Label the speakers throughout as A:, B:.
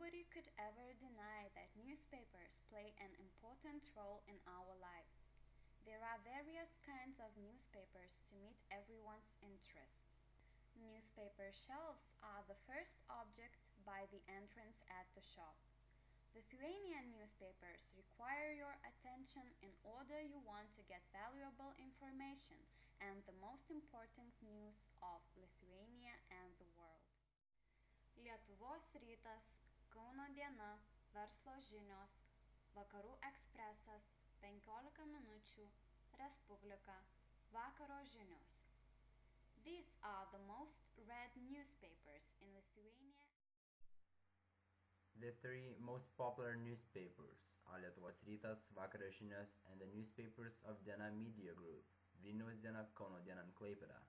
A: Nobody could ever deny that newspapers play an important role in our lives. There are various kinds of newspapers to meet everyone's interests. Newspaper shelves are the first object by the entrance at the shop. Lithuanian newspapers require your attention in order you want to get valuable information and the most important news of Lithuania and the world. Lietuvos rytas, Kauno diena, Verslo žinios, Vakarų ekspresas, 15 minučių, Respublika, Vakaro žinios. These are the most read newspapers in Lithuania.
B: The three most popular newspapers are Lietuvos rytas, Vakaro žinios, and the newspapers of Diena Media Group, Vilniaus diena, Kauno diena, and Klaipėda,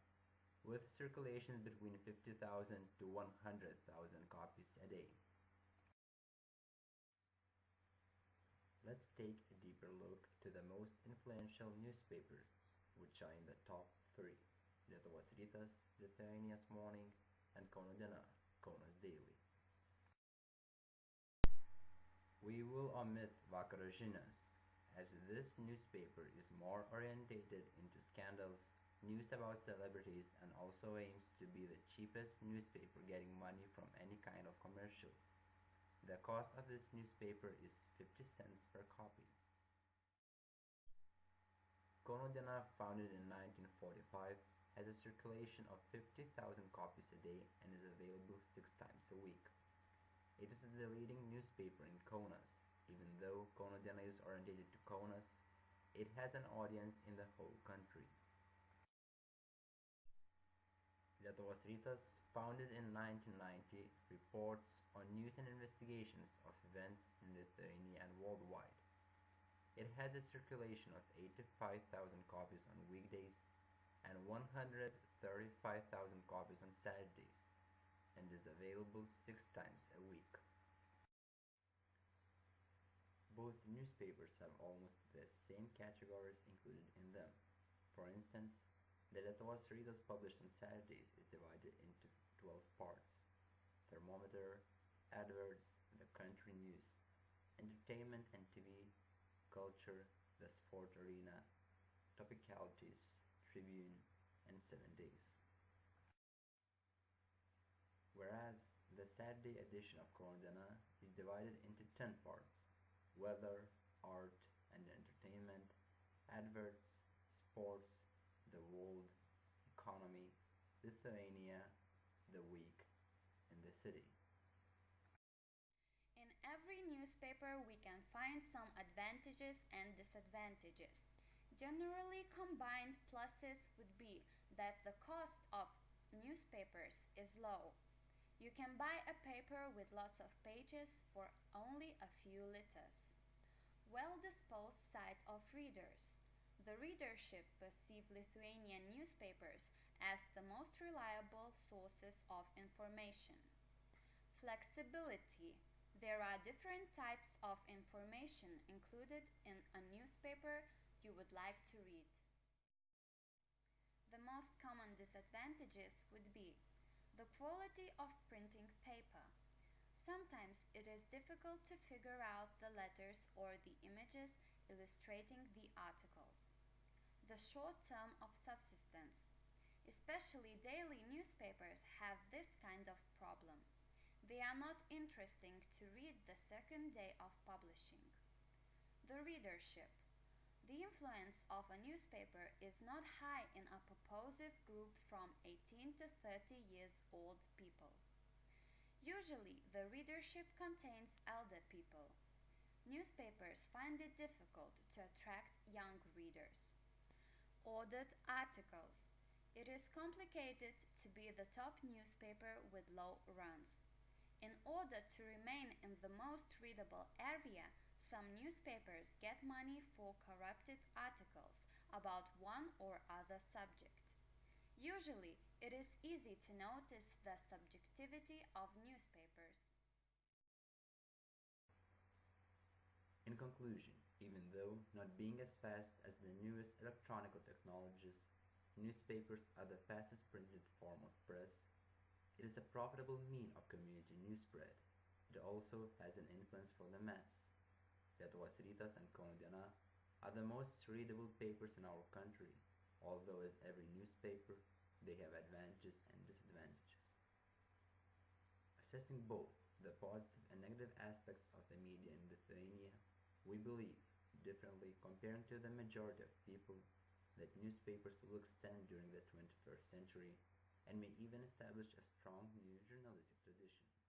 B: with circulations between 50,000 to 100,000 copies a day. Let's take a deeper look to the most influential newspapers, which are in the top 3: Lietuvos rytas, Lithuania's Morning, and Kauno diena, Kaunas Daily. We will omit Vakaro žinios, as this newspaper is more orientated into scandals, news about celebrities, and also aims to be the cheapest newspaper getting money from any kind of commercial. The cost of this newspaper is 50 cents per copy. Kauno diena, founded in 1945, has a circulation of 50,000 copies a day and is available 6 times a week. It is the leading newspaper in Kaunas. Even though Kauno diena is oriented to Kaunas, it has an audience in the whole country. Lietuvos rytas, founded in 1990, reports on news and investigations of events in Lithuania and worldwide. It has a circulation of 85,000 copies on weekdays and 135,000 copies on Saturdays, and is available 6 times a week. Both newspapers have almost the same categories included in them. For instance, the Lietuvos rytas published on Saturdays is divided into 12 parts: thermometer, adverts, the country news, entertainment and TV, culture, the sport arena, topicalities, tribune, and 7 days. Whereas the Saturday edition of Kauno diena is divided into 10 parts: weather, art and entertainment, adverts, sports, the world, economy, Lithuania, the week, and the city.
A: In every newspaper we can find some advantages and disadvantages. Generally combined pluses would be that the cost of newspapers is low. You can buy a paper with lots of pages for only a few litas. Well-disposed side of readers. The readership perceive Lithuanian newspapers as the most reliable sources of information. Flexibility. There are different types of information included in a newspaper you would like to read. The most common disadvantages would be the quality of printing paper. Sometimes it is difficult to figure out the letters or the images illustrating the articles. The short term of subsistence. Especially daily newspapers have this kind of problem. They are not interesting to read the second day of publishing. The readership. The influence of a newspaper is not high in a purposive group from 18 to 30 years old people. Usually, the readership contains elder people. Newspapers find it difficult to attract young readers. Ordered articles. It is complicated to be the top newspaper with low runs. In order to remain in the most readable area, some newspapers get money for corrupted articles about one or other subject. Usually, it is easy to notice the subjectivity of newspapers.
B: In conclusion, even though not being as fast as the newest electronic technologies, newspapers are the fastest printed form of press. It is a profitable mean of community news spread. It also has an influence for the mass. Lietuvos rytas and Kauno diena are the most readable papers in our country, although as every newspaper, they have advantages and disadvantages. Assessing both the positive and negative aspects of the media in Lithuania, we believe, differently compared to the majority of people, that newspapers will extend during the 21st century and may even establish a strong new journalistic tradition.